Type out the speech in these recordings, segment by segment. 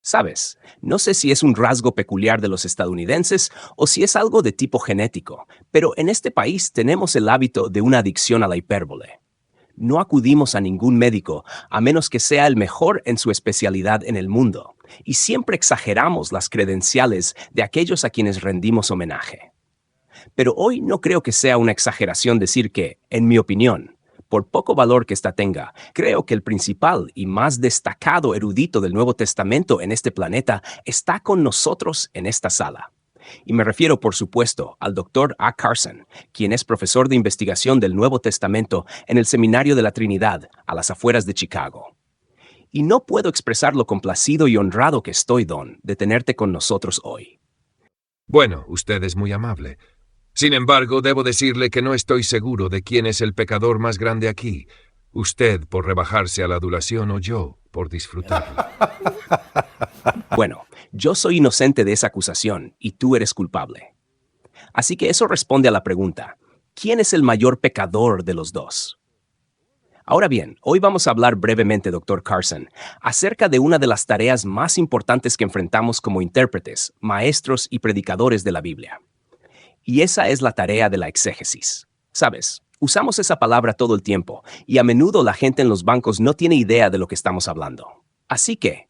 Sabes, no sé si es un rasgo peculiar de los estadounidenses o si es algo de tipo genético, pero en este país tenemos el hábito de una adicción a la hipérbole. No acudimos a ningún médico a menos que sea el mejor en su especialidad en el mundo, y siempre exageramos las credenciales de aquellos a quienes rendimos homenaje. Pero hoy no creo que sea una exageración decir que, en mi opinión, por poco valor que ésta tenga, creo que el principal y más destacado erudito del Nuevo Testamento en este planeta está con nosotros en esta sala. Y me refiero, por supuesto, al Dr. A. Carson, quien es profesor de investigación del Nuevo Testamento en el Seminario de la Trinidad, a las afueras de Chicago. Y no puedo expresar lo complacido y honrado que estoy, Don, de tenerte con nosotros hoy. Bueno, usted es muy amable. Sin embargo, debo decirle que no estoy seguro de quién es el pecador más grande aquí. Usted por rebajarse a la adulación o yo por disfrutarlo. Bueno, yo soy inocente de esa acusación y tú eres culpable. Así que eso responde a la pregunta, ¿quién es el mayor pecador de los dos? Ahora bien, hoy vamos a hablar brevemente, Dr. Carson, acerca de una de las tareas más importantes que enfrentamos como intérpretes, maestros y predicadores de la Biblia. Y esa es la tarea de la exégesis. Sabes, usamos esa palabra todo el tiempo y a menudo la gente en los bancos no tiene idea de lo que estamos hablando. Así que,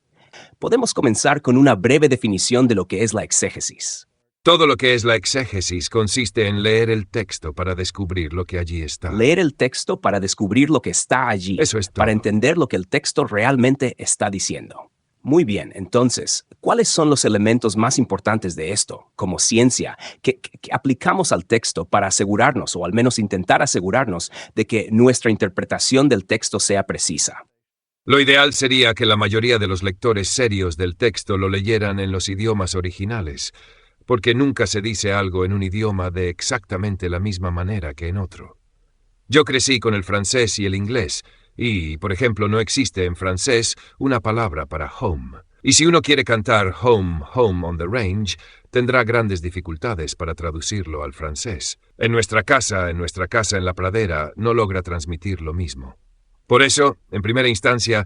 podemos comenzar con una breve definición de lo que es la exégesis. Todo lo que es la exégesis consiste en leer el texto para descubrir lo que allí está. Leer el texto para descubrir lo que está allí, Eso es todo. para entender lo que el texto realmente está diciendo. Muy bien, entonces, ¿cuáles son los elementos más importantes de esto, como ciencia, que aplicamos al texto para asegurarnos, o al menos intentar asegurarnos, de que nuestra interpretación del texto sea precisa? Lo ideal sería que la mayoría de los lectores serios del texto lo leyeran en los idiomas originales, porque nunca se dice algo en un idioma de exactamente la misma manera que en otro. Yo crecí con el francés y el inglés, y, por ejemplo, no existe en francés una palabra para home. Y si uno quiere cantar Home, Home on the Range, tendrá grandes dificultades para traducirlo al francés. En nuestra casa en la pradera, no logra transmitir lo mismo. Por eso, en primera instancia,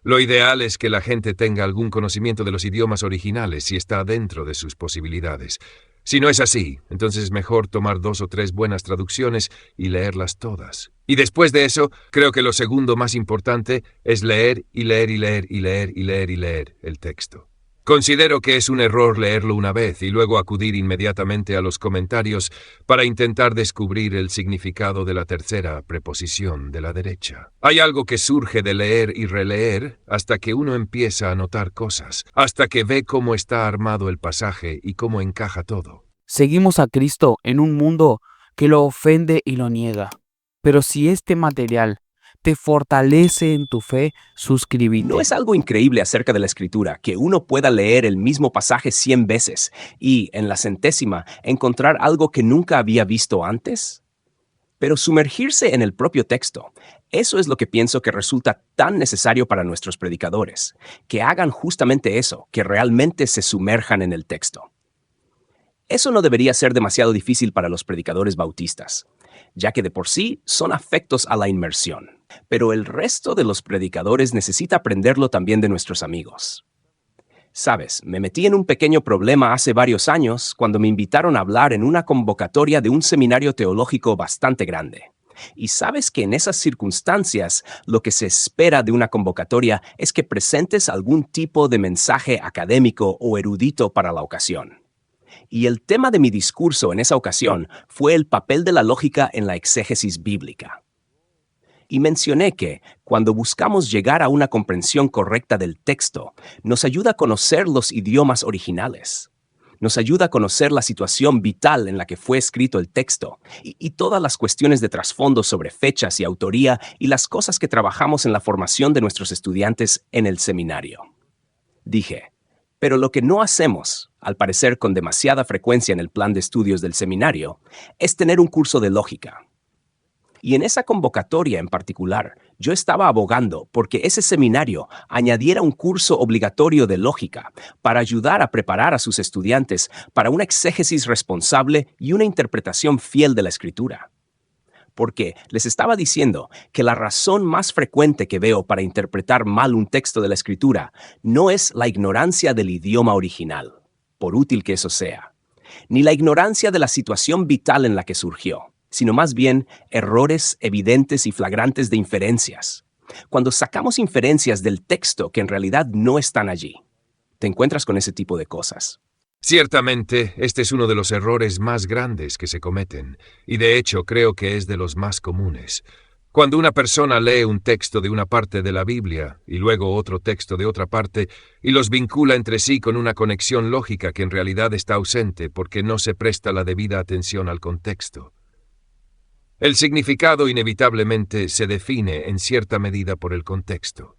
lo ideal es que la gente tenga algún conocimiento de los idiomas originales si está dentro de sus posibilidades. Si no es así, entonces es mejor tomar 2 o 3 buenas traducciones y leerlas todas. Y después de eso, creo que lo segundo más importante es leer y leer y leer y leer y leer y leer el texto. Considero que es un error leerlo una vez y luego acudir inmediatamente a los comentarios para intentar descubrir el significado de la tercera preposición de la derecha. Hay algo que surge de leer y releer hasta que uno empieza a notar cosas, hasta que ve cómo está armado el pasaje y cómo encaja todo. Seguimos a Cristo en un mundo que lo ofende y lo niega. Pero si este material te fortalece en tu fe, suscríbete. ¿No es algo increíble acerca de la Escritura que uno pueda leer el mismo pasaje 100 veces y, en la 100ª, encontrar algo que nunca había visto antes? Pero sumergirse en el propio texto, eso es lo que pienso que resulta tan necesario para nuestros predicadores, que hagan justamente eso, que realmente se sumerjan en el texto. Eso no debería ser demasiado difícil para los predicadores bautistas, ya que de por sí son afectos a la inmersión. Pero el resto de los predicadores necesita aprenderlo también de nuestros amigos. Sabes, me metí en un pequeño problema hace varios años cuando me invitaron a hablar en una convocatoria de un seminario teológico bastante grande. Y sabes que en esas circunstancias lo que se espera de una convocatoria es que presentes algún tipo de mensaje académico o erudito para la ocasión. Y el tema de mi discurso en esa ocasión fue el papel de la lógica en la exégesis bíblica. Y mencioné que, cuando buscamos llegar a una comprensión correcta del texto, nos ayuda a conocer los idiomas originales. Nos ayuda a conocer la situación vital en la que fue escrito el texto y todas las cuestiones de trasfondo sobre fechas y autoría y las cosas que trabajamos en la formación de nuestros estudiantes en el seminario. Dije, pero lo que no hacemos, al parecer con demasiada frecuencia en el plan de estudios del seminario, es tener un curso de lógica. Y en esa convocatoria en particular, yo estaba abogando porque ese seminario añadiera un curso obligatorio de lógica para ayudar a preparar a sus estudiantes para una exégesis responsable y una interpretación fiel de la Escritura. porque les estaba diciendo que la razón más frecuente que veo para interpretar mal un texto de la Escritura no es la ignorancia del idioma original, por útil que eso sea, ni la ignorancia de la situación vital en la que surgió, sino más bien errores evidentes y flagrantes de inferencias. Cuando sacamos inferencias del texto que en realidad no están allí, te encuentras con ese tipo de cosas. Ciertamente, este es uno de los errores más grandes que se cometen, y de hecho creo que es de los más comunes. Cuando una persona lee un texto de una parte de la Biblia y luego otro texto de otra parte y los vincula entre sí con una conexión lógica que en realidad está ausente porque no se presta la debida atención al contexto. El significado inevitablemente se define en cierta medida por el contexto.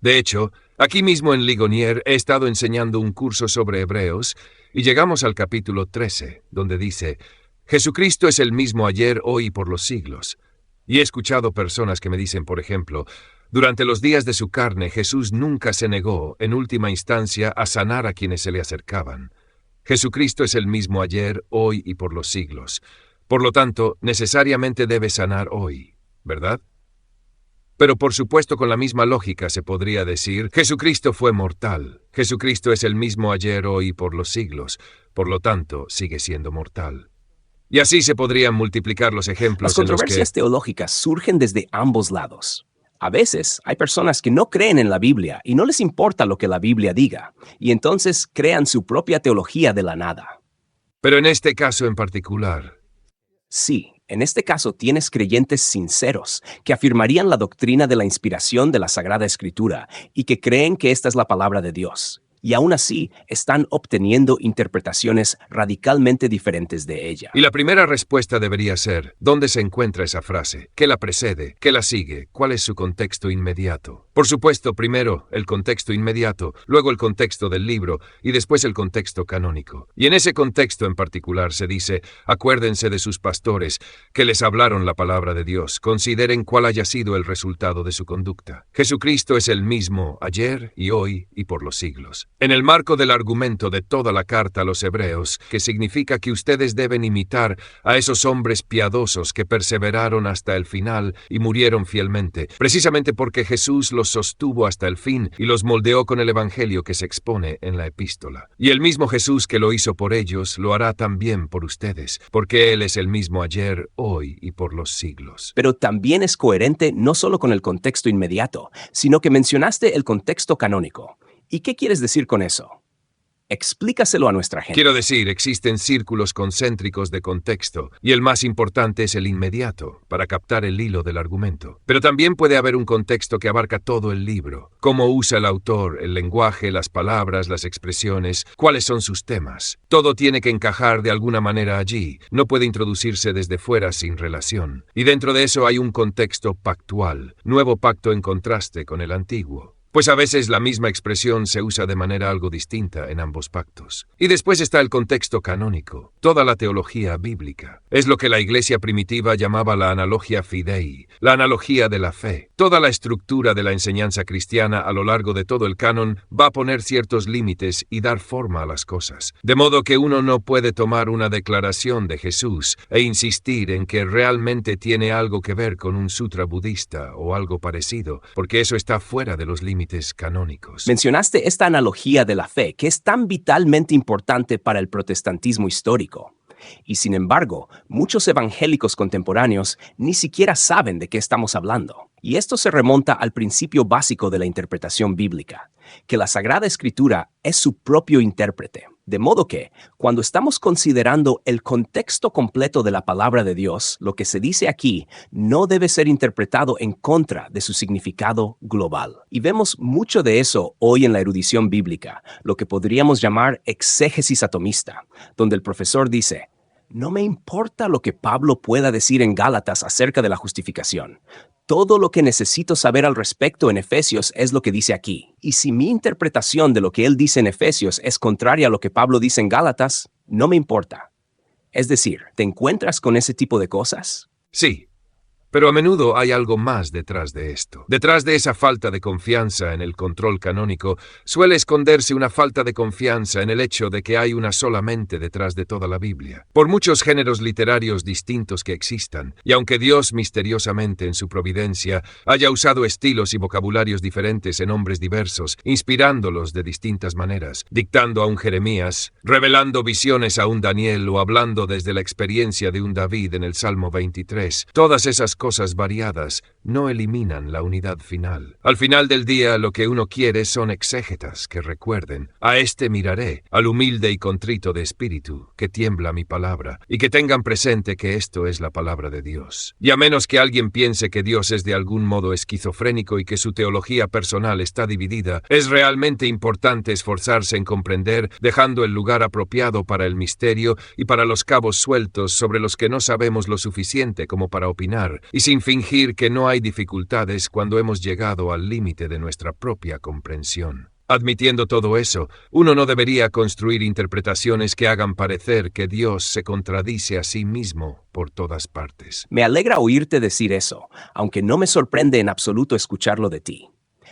De hecho, aquí mismo en Ligonier he estado enseñando un curso sobre Hebreos y llegamos al capítulo 13, donde dice: Jesucristo es el mismo ayer, hoy y por los siglos. Y he escuchado personas que me dicen, por ejemplo, durante los días de su carne Jesús nunca se negó, en última instancia, a sanar a quienes se le acercaban. Jesucristo es el mismo ayer, hoy y por los siglos. Por lo tanto, necesariamente debe sanar hoy, ¿verdad? Pero por supuesto con la misma lógica se podría decir, Jesucristo fue mortal. Jesucristo es el mismo ayer, hoy y por los siglos. Por lo tanto, sigue siendo mortal. Y así se podrían multiplicar los ejemplos Las controversias teológicas surgen desde ambos lados. A veces hay personas que no creen en la Biblia y no les importa lo que la Biblia diga, y entonces crean su propia teología de la nada. Pero en este caso en particular, Sí, en este caso tienes creyentes sinceros que afirmarían la doctrina de la inspiración de la Sagrada Escritura y que creen que esta es la palabra de Dios, y aún así están obteniendo interpretaciones radicalmente diferentes de ella. y la primera respuesta debería ser, ¿dónde se encuentra esa frase? ¿Qué la precede? ¿Qué la sigue? ¿Cuál es su contexto inmediato? Por supuesto, primero el contexto inmediato, luego el contexto del libro y después el contexto canónico. Y en ese contexto en particular se dice, acuérdense de sus pastores que les hablaron la palabra de Dios, consideren cuál haya sido el resultado de su conducta. Jesucristo es el mismo ayer y hoy y por los siglos. En el marco del argumento de toda la carta a los hebreos, que significa que ustedes deben imitar a esos hombres piadosos que perseveraron hasta el final y murieron fielmente, precisamente porque Jesús los sostuvo hasta el fin y los moldeó con el evangelio que se expone en la epístola. Y el mismo Jesús que lo hizo por ellos, lo hará también por ustedes, porque Él es el mismo ayer, hoy y por los siglos. Pero también es coherente no solo con el contexto inmediato, sino que mencionaste el contexto canónico. ¿Y qué quieres decir con eso? Explícaselo a nuestra gente. Quiero decir, existen círculos concéntricos de contexto, y el más importante es el inmediato, para captar el hilo del argumento. Pero también puede haber un contexto que abarca todo el libro, cómo usa el autor, el lenguaje, las palabras, las expresiones, cuáles son sus temas. Todo tiene que encajar de alguna manera allí, no puede introducirse desde fuera sin relación. Y dentro de eso hay un contexto pactual, nuevo pacto en contraste con el antiguo. Pues a veces la misma expresión se usa de manera algo distinta en ambos pactos. Y después está el contexto canónico, toda la teología bíblica. Es lo que la Iglesia primitiva llamaba la analogia fidei, la analogía de la fe. Toda la estructura de la enseñanza cristiana a lo largo de todo el canon va a poner ciertos límites y dar forma a las cosas. De modo que uno no puede tomar una declaración de Jesús e insistir en que realmente tiene algo que ver con un sutra budista o algo parecido, porque eso está fuera de los límites canónicos. Mencionaste esta analogía de la fe que es tan vitalmente importante para el protestantismo histórico. Y sin embargo, muchos evangélicos contemporáneos ni siquiera saben de qué estamos hablando. Y esto se remonta al principio básico de la interpretación bíblica, que la Sagrada Escritura es su propio intérprete. De modo que, cuando estamos considerando el contexto completo de la palabra de Dios, lo que se dice aquí no debe ser interpretado en contra de su significado global. Y vemos mucho de eso hoy en la erudición bíblica, lo que podríamos llamar exégesis atomista, donde el profesor dice: no me importa lo que Pablo pueda decir en Gálatas acerca de la justificación. Todo lo que necesito saber al respecto en Efesios es lo que dice aquí. Y si mi interpretación de lo que él dice en Efesios es contraria a lo que Pablo dice en Gálatas, no me importa. Es decir, ¿te encuentras con ese tipo de cosas? Sí. Pero a menudo hay algo más detrás de esto. Detrás de esa falta de confianza en el control canónico, suele esconderse una falta de confianza en el hecho de que hay una sola mente detrás de toda la Biblia. Por muchos géneros literarios distintos que existan, y aunque Dios misteriosamente en su providencia haya usado estilos y vocabularios diferentes en hombres diversos, inspirándolos de distintas maneras, dictando a un Jeremías, revelando visiones a un Daniel o hablando desde la experiencia de un David en el Salmo 23, todas esas cosas variadas no eliminan la unidad final. Al final del día, lo que uno quiere son exégetas que recuerden: a este miraré, al humilde y contrito de espíritu, que tiembla mi palabra, y que tengan presente que esto es la palabra de Dios. Y a menos que alguien piense que Dios es de algún modo esquizofrénico y que su teología personal está dividida, es realmente importante esforzarse en comprender, dejando el lugar apropiado para el misterio y para los cabos sueltos sobre los que no sabemos lo suficiente como para opinar, y sin fingir que no hay dificultades cuando hemos llegado al límite de nuestra propia comprensión. Admitiendo todo eso, uno no debería construir interpretaciones que hagan parecer que Dios se contradice a sí mismo por todas partes. Me alegra oírte decir eso, aunque no me sorprende en absoluto escucharlo de ti.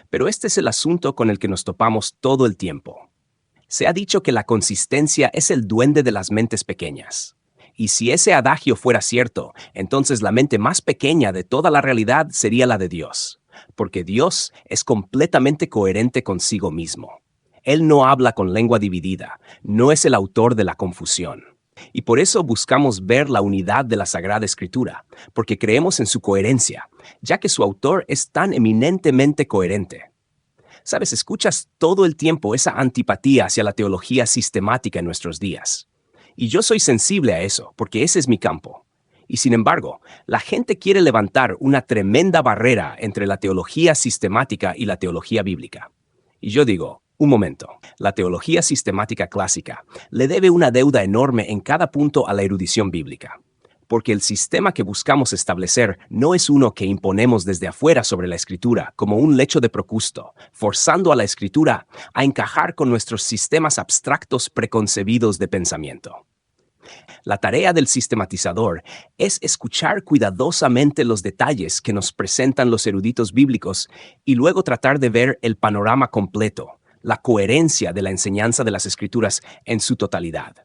Pero este es el asunto con el que nos topamos todo el tiempo. Se ha dicho que la consistencia es el duende de las mentes pequeñas. Y si ese adagio fuera cierto, entonces la mente más pequeña de toda la realidad sería la de Dios, porque Dios es completamente coherente consigo mismo. Él no habla con lengua dividida, no es el autor de la confusión. Y por eso buscamos ver la unidad de la Sagrada Escritura, porque creemos en su coherencia, ya que su autor es tan eminentemente coherente. Sabes, escuchas todo el tiempo esa antipatía hacia la teología sistemática en nuestros días. Y yo soy sensible a eso, porque ese es mi campo. Y sin embargo, la gente quiere levantar una tremenda barrera entre la teología sistemática y la teología bíblica. Y yo digo, un momento, la teología sistemática clásica le debe una deuda enorme en cada punto a la erudición bíblica, porque el sistema que buscamos establecer no es uno que imponemos desde afuera sobre la Escritura como un lecho de Procusto, forzando a la Escritura a encajar con nuestros sistemas abstractos preconcebidos de pensamiento. La tarea del sistematizador es escuchar cuidadosamente los detalles que nos presentan los eruditos bíblicos y luego tratar de ver el panorama completo, la coherencia de la enseñanza de las Escrituras en su totalidad.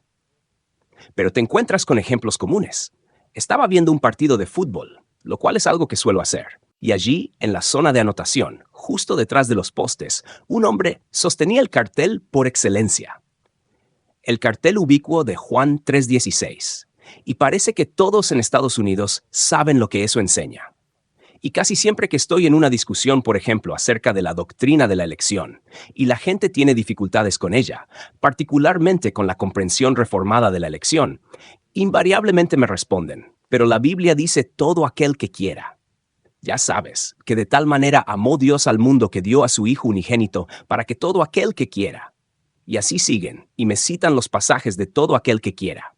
Pero te encuentras con ejemplos comunes. Estaba viendo un partido de fútbol, lo cual es algo que suelo hacer, y allí, en la zona de anotación, justo detrás de los postes, un hombre sostenía el cartel por excelencia. El cartel ubicuo de Juan 3:16, y parece que todos en Estados Unidos saben lo que eso enseña. Y casi siempre que estoy en una discusión, por ejemplo, acerca de la doctrina de la elección, y la gente tiene dificultades con ella, particularmente con la comprensión reformada de la elección, invariablemente me responden, pero la Biblia dice todo aquel que quiera. Ya sabes, que de tal manera amó Dios al mundo que dio a su Hijo unigénito para que todo aquel que quiera. Y así siguen, y me citan los pasajes de todo aquel que quiera.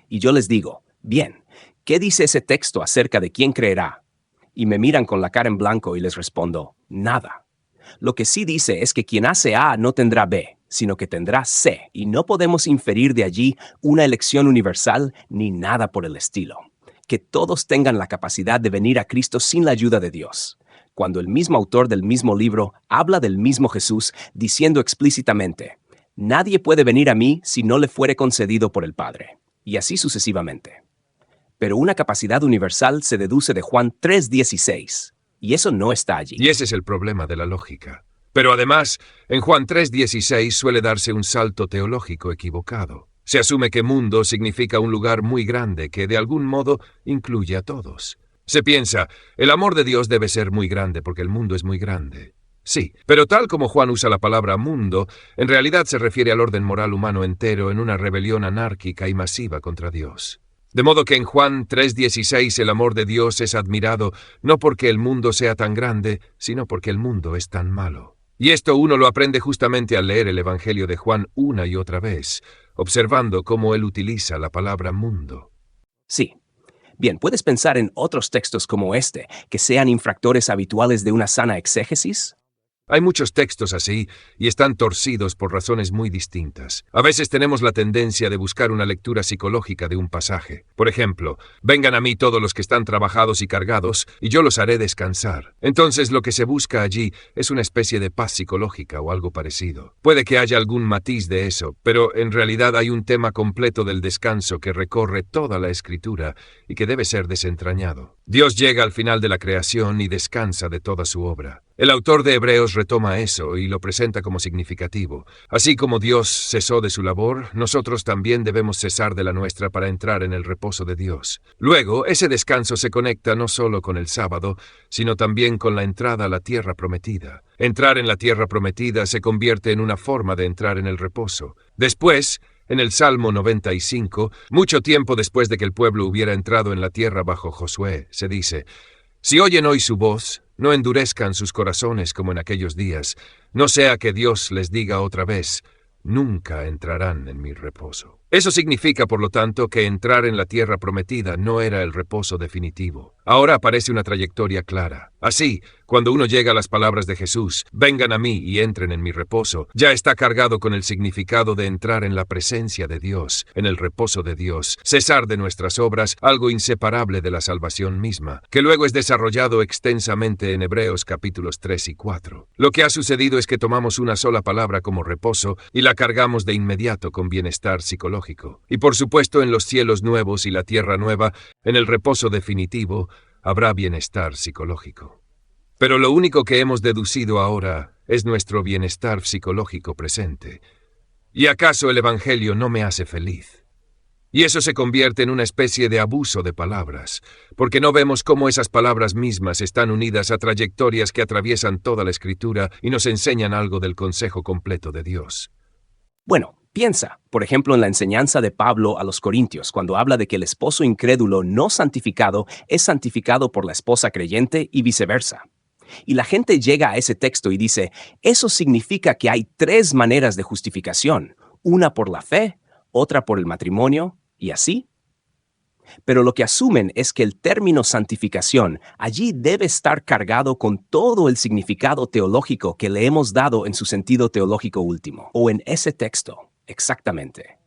Y yo les digo, bien, ¿qué dice ese texto acerca de quién creerá? Y me miran con la cara en blanco y les respondo, nada. Lo que sí dice es que quien hace A no tendrá B, sino que tendrá C, y no podemos inferir de allí una elección universal ni nada por el estilo. Que todos tengan la capacidad de venir a Cristo sin la ayuda de Dios. Cuando el mismo autor del mismo libro habla del mismo Jesús, diciendo explícitamente, nadie puede venir a mí si no le fuere concedido por el Padre, y así sucesivamente. Pero una capacidad universal se deduce de Juan 3:16, y eso no está allí. Y ese es el problema de la lógica. Pero además, en Juan 3:16 suele darse un salto teológico equivocado. Se asume que mundo significa un lugar muy grande que de algún modo incluye a todos. Se piensa, el amor de Dios debe ser muy grande porque el mundo es muy grande. Sí, pero tal como Juan usa la palabra mundo, en realidad se refiere al orden moral humano entero en una rebelión anárquica y masiva contra Dios. De modo que en Juan 3:16 el amor de Dios es admirado no porque el mundo sea tan grande, sino porque el mundo es tan malo. Y esto uno lo aprende justamente al leer el Evangelio de Juan una y otra vez, observando cómo él utiliza la palabra mundo. Sí. Bien, ¿puedes pensar en otros textos como este que sean infractores habituales de una sana exégesis? Hay muchos textos así y están torcidos por razones muy distintas. A veces tenemos la tendencia de buscar una lectura psicológica de un pasaje. Por ejemplo, vengan a mí todos los que están trabajados y cargados, y yo los haré descansar. Entonces lo que se busca allí es una especie de paz psicológica o algo parecido. Puede que haya algún matiz de eso, pero en realidad hay un tema completo del descanso que recorre toda la Escritura y que debe ser desentrañado. Dios llega al final de la creación y descansa de toda su obra. El autor de Hebreos retoma eso y lo presenta como significativo. Así como Dios cesó de su labor, nosotros también debemos cesar de la nuestra para entrar en el reposo de Dios. Luego, ese descanso se conecta no solo con el sábado, sino también con la entrada a la tierra prometida. Entrar en la tierra prometida se convierte en una forma de entrar en el reposo. Después, en el Salmo 95, mucho tiempo después de que el pueblo hubiera entrado en la tierra bajo Josué, se dice: «Si oyen hoy su voz, no endurezcan sus corazones como en aquellos días, no sea que Dios les diga otra vez: nunca entrarán en mi reposo». Eso significa, por lo tanto, que entrar en la tierra prometida no era el reposo definitivo. Ahora aparece una trayectoria clara. Así, cuando uno llega a las palabras de Jesús, «vengan a mí y entren en mi reposo», ya está cargado con el significado de entrar en la presencia de Dios, en el reposo de Dios, cesar de nuestras obras, algo inseparable de la salvación misma, que luego es desarrollado extensamente en Hebreos capítulos 3 y 4. Lo que ha sucedido es que tomamos una sola palabra como reposo y la cargamos de inmediato con bienestar psicológico. Y por supuesto, en los cielos nuevos y la tierra nueva, en el reposo definitivo, habrá bienestar psicológico. Pero lo único que hemos deducido ahora es nuestro bienestar psicológico presente. ¿Y acaso el Evangelio no me hace feliz? Y eso se convierte en una especie de abuso de palabras, porque no vemos cómo esas palabras mismas están unidas a trayectorias que atraviesan toda la Escritura y nos enseñan algo del consejo completo de Dios. Bueno, piensa, por ejemplo, en la enseñanza de Pablo a los Corintios, cuando habla de que el esposo incrédulo no santificado es santificado por la esposa creyente y viceversa. Y la gente llega a ese texto y dice, eso significa que hay 3 maneras de justificación, una por la fe, otra por el matrimonio, y así. Pero lo que asumen es que el término santificación allí debe estar cargado con todo el significado teológico que le hemos dado en su sentido teológico último, o en ese texto, exactamente.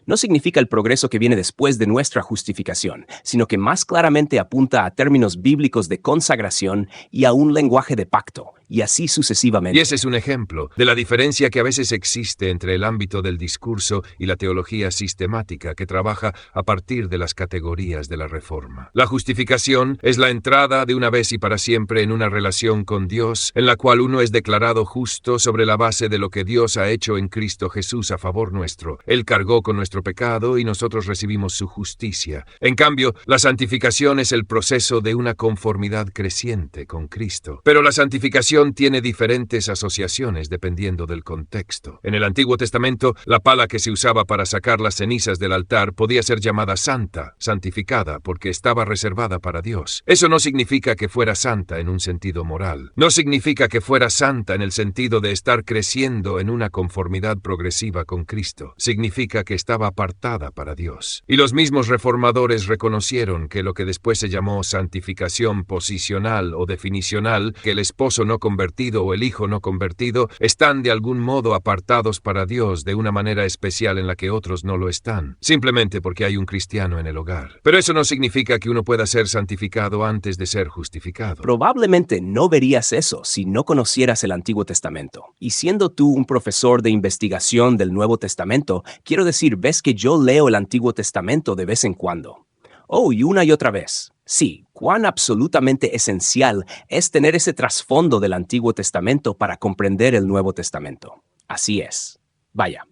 No significa el progreso que viene después de nuestra justificación, sino que más claramente apunta a términos bíblicos de consagración y a un lenguaje de pacto, y así sucesivamente. Y ese es un ejemplo de la diferencia que a veces existe entre el ámbito del discurso y la teología sistemática que trabaja a partir de las categorías de la Reforma. La justificación es la entrada de una vez y para siempre en una relación con Dios, en la cual uno es declarado justo sobre la base de lo que Dios ha hecho en Cristo Jesús a favor nuestro. Él cargó con nuestro pecado y nosotros recibimos su justicia. En cambio, la santificación es el proceso de una conformidad creciente con Cristo. Pero la santificación tiene diferentes asociaciones dependiendo del contexto. En el Antiguo Testamento, la pala que se usaba para sacar las cenizas del altar podía ser llamada santa, santificada, porque estaba reservada para Dios. Eso no significa que fuera santa en un sentido moral. No significa que fuera santa en el sentido de estar creciendo en una conformidad progresiva con Cristo. Significa que estaba apartada para Dios. Y los mismos reformadores reconocieron que lo que después se llamó santificación posicional o definicional, que el esposo no convertido o el hijo no convertido están de algún modo apartados para Dios de una manera especial en la que otros no lo están, simplemente porque hay un cristiano en el hogar. Pero eso no significa que uno pueda ser santificado antes de ser justificado. Probablemente no verías eso si no conocieras el Antiguo Testamento. Y siendo tú un profesor de investigación del Nuevo Testamento, quiero decir, ves que yo leo el Antiguo Testamento de vez en cuando. Oh, y una y otra vez. Sí, cuán absolutamente esencial es tener ese trasfondo del Antiguo Testamento para comprender el Nuevo Testamento. Así es. Vaya.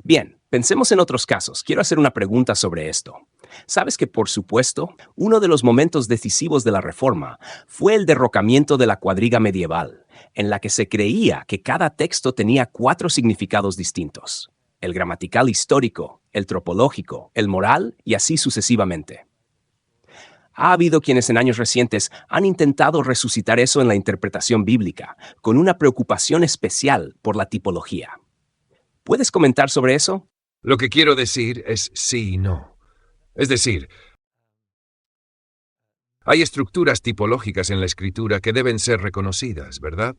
Bien, pensemos en otros casos. Quiero hacer una pregunta sobre esto. ¿Sabes que, por supuesto, uno de los momentos decisivos de la Reforma fue el derrocamiento de la cuadriga medieval, en la que se creía que cada texto tenía 4 significados distintos: el gramatical histórico, el tropológico, el moral y así sucesivamente? Ha habido quienes en años recientes han intentado resucitar eso en la interpretación bíblica, con una preocupación especial por la tipología. ¿Puedes comentar sobre eso? Lo que quiero decir es sí y no. Es decir, hay estructuras tipológicas en la Escritura que deben ser reconocidas, ¿verdad?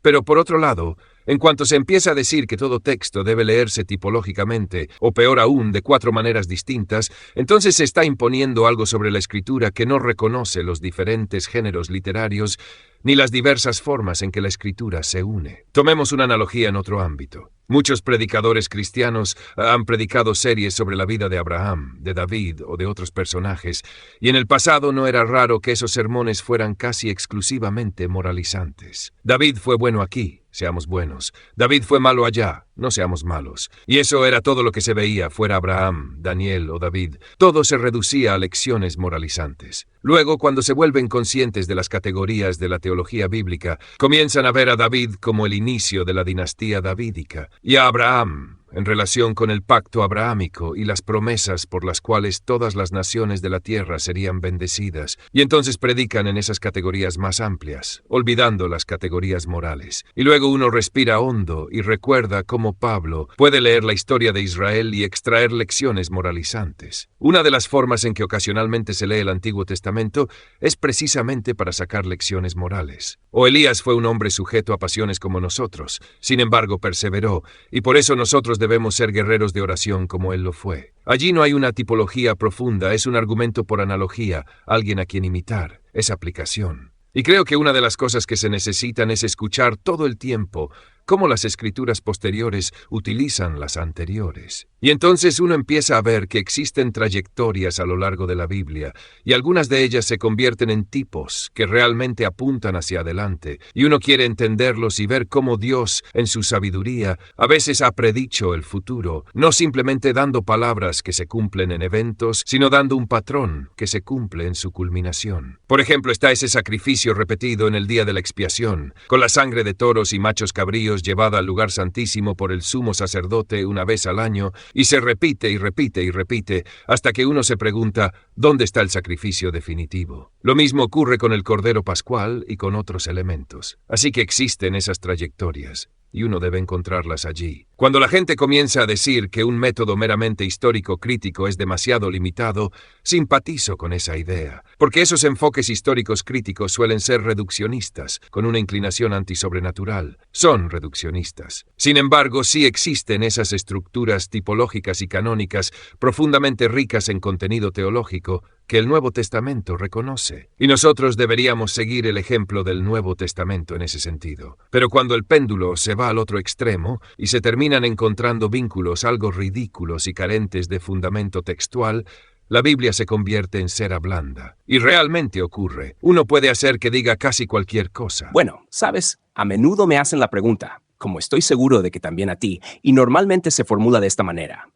Pero por otro lado, en cuanto se empieza a decir que todo texto debe leerse tipológicamente, o peor aún, de 4 maneras distintas, entonces se está imponiendo algo sobre la escritura que no reconoce los diferentes géneros literarios ni las diversas formas en que la escritura se une. Tomemos una analogía en otro ámbito. Muchos predicadores cristianos han predicado series sobre la vida de Abraham, de David o de otros personajes, y en el pasado no era raro que esos sermones fueran casi exclusivamente moralizantes. David fue bueno aquí, seamos buenos. David fue malo allá, no seamos malos. Y eso era todo lo que se veía, fuera Abraham, Daniel o David. Todo se reducía a lecciones moralizantes. Luego, cuando se vuelven conscientes de las categorías de la teología bíblica, comienzan a ver a David como el inicio de la dinastía davídica, y a Abraham en relación con el pacto abrahámico y las promesas por las cuales todas las naciones de la tierra serían bendecidas, y entonces predican en esas categorías más amplias, olvidando las categorías morales. Y luego uno respira hondo y recuerda cómo Pablo puede leer la historia de Israel y extraer lecciones moralizantes. Una de las formas en que ocasionalmente se lee el Antiguo Testamento es precisamente para sacar lecciones morales. O Elías fue un hombre sujeto a pasiones como nosotros, sin embargo perseveró, y por eso nosotros debemos ser guerreros de oración como él lo fue. Allí no hay una tipología profunda, es un argumento por analogía, alguien a quien imitar, es aplicación. Y creo que una de las cosas que se necesitan es escuchar todo el tiempo cómo las escrituras posteriores utilizan las anteriores. Y entonces uno empieza a ver que existen trayectorias a lo largo de la Biblia, y algunas de ellas se convierten en tipos que realmente apuntan hacia adelante, y uno quiere entenderlos y ver cómo Dios, en su sabiduría, a veces ha predicho el futuro, no simplemente dando palabras que se cumplen en eventos, sino dando un patrón que se cumple en su culminación. Por ejemplo, está ese sacrificio repetido en el día de la expiación, con la sangre de toros y machos cabríos llevada al lugar santísimo por el sumo sacerdote una vez al año, y se repite y repite y repite, hasta que uno se pregunta, ¿dónde está el sacrificio definitivo? Lo mismo ocurre con el Cordero Pascual y con otros elementos. Así que existen esas trayectorias, y uno debe encontrarlas allí. Cuando la gente comienza a decir que un método meramente histórico crítico es demasiado limitado, simpatizo con esa idea, porque esos enfoques históricos críticos suelen ser reduccionistas, con una inclinación antisobrenatural. Son reduccionistas. Sin embargo, sí existen esas estructuras tipológicas y canónicas profundamente ricas en contenido teológico que el Nuevo Testamento reconoce. Y nosotros deberíamos seguir el ejemplo del Nuevo Testamento en ese sentido. Pero cuando el péndulo se va al otro extremo y se terminan encontrando vínculos algo ridículos y carentes de fundamento textual, la Biblia se convierte en cera blanda. Y realmente ocurre. Uno puede hacer que diga casi cualquier cosa. Bueno, sabes, a menudo me hacen la pregunta, como estoy seguro de que también a ti, y normalmente se formula de esta manera.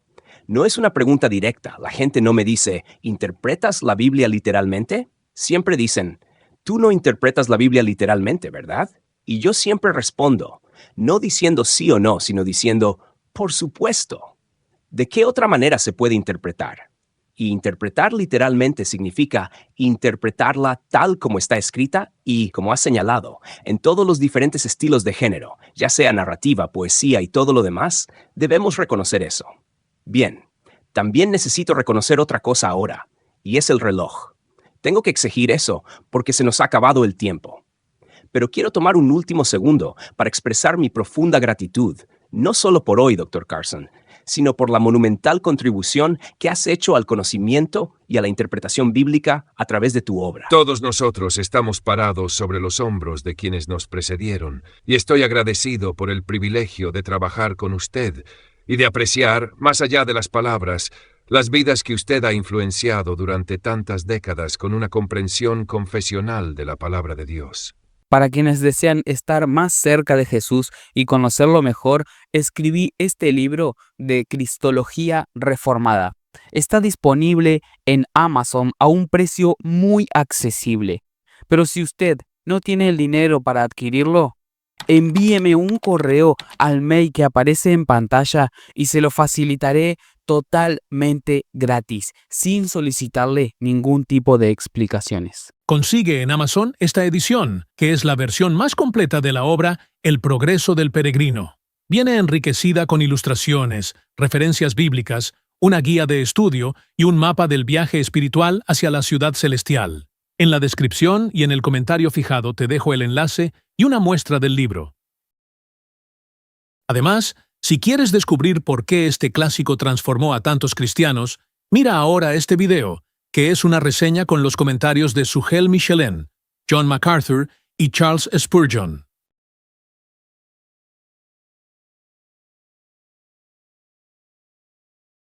No es una pregunta directa. La gente no me dice, ¿interpretas la Biblia literalmente? Siempre dicen, tú no interpretas la Biblia literalmente, ¿verdad? Y yo siempre respondo, no diciendo sí o no, sino diciendo, por supuesto. ¿De qué otra manera se puede interpretar? Y interpretar literalmente significa interpretarla tal como está escrita y, como has señalado, en todos los diferentes estilos de género, ya sea narrativa, poesía y todo lo demás, debemos reconocer eso. Bien, también necesito reconocer otra cosa ahora, y es el reloj. Tengo que exigir eso porque se nos ha acabado el tiempo. Pero quiero tomar un último segundo para expresar mi profunda gratitud, no solo por hoy, Dr. Carson, sino por la monumental contribución que has hecho al conocimiento y a la interpretación bíblica a través de tu obra. Todos nosotros estamos parados sobre los hombros de quienes nos precedieron, y estoy agradecido por el privilegio de trabajar con usted y de apreciar, más allá de las palabras, las vidas que usted ha influenciado durante tantas décadas con una comprensión confesional de la palabra de Dios. Para quienes desean estar más cerca de Jesús y conocerlo mejor, escribí este libro de Cristología Reformada. Está disponible en Amazon a un precio muy accesible. Pero si usted no tiene el dinero para adquirirlo, envíeme un correo al mail que aparece en pantalla y se lo facilitaré totalmente gratis, sin solicitarle ningún tipo de explicaciones. Consigue en Amazon esta edición, que es la versión más completa de la obra El Progreso del Peregrino. Viene enriquecida con ilustraciones, referencias bíblicas, una guía de estudio y un mapa del viaje espiritual hacia la ciudad celestial. En la descripción y en el comentario fijado te dejo el enlace y una muestra del libro. Además, si quieres descubrir por qué este clásico transformó a tantos cristianos, mira ahora este video, que es una reseña con los comentarios de Sujel Michelin, John MacArthur y Charles Spurgeon.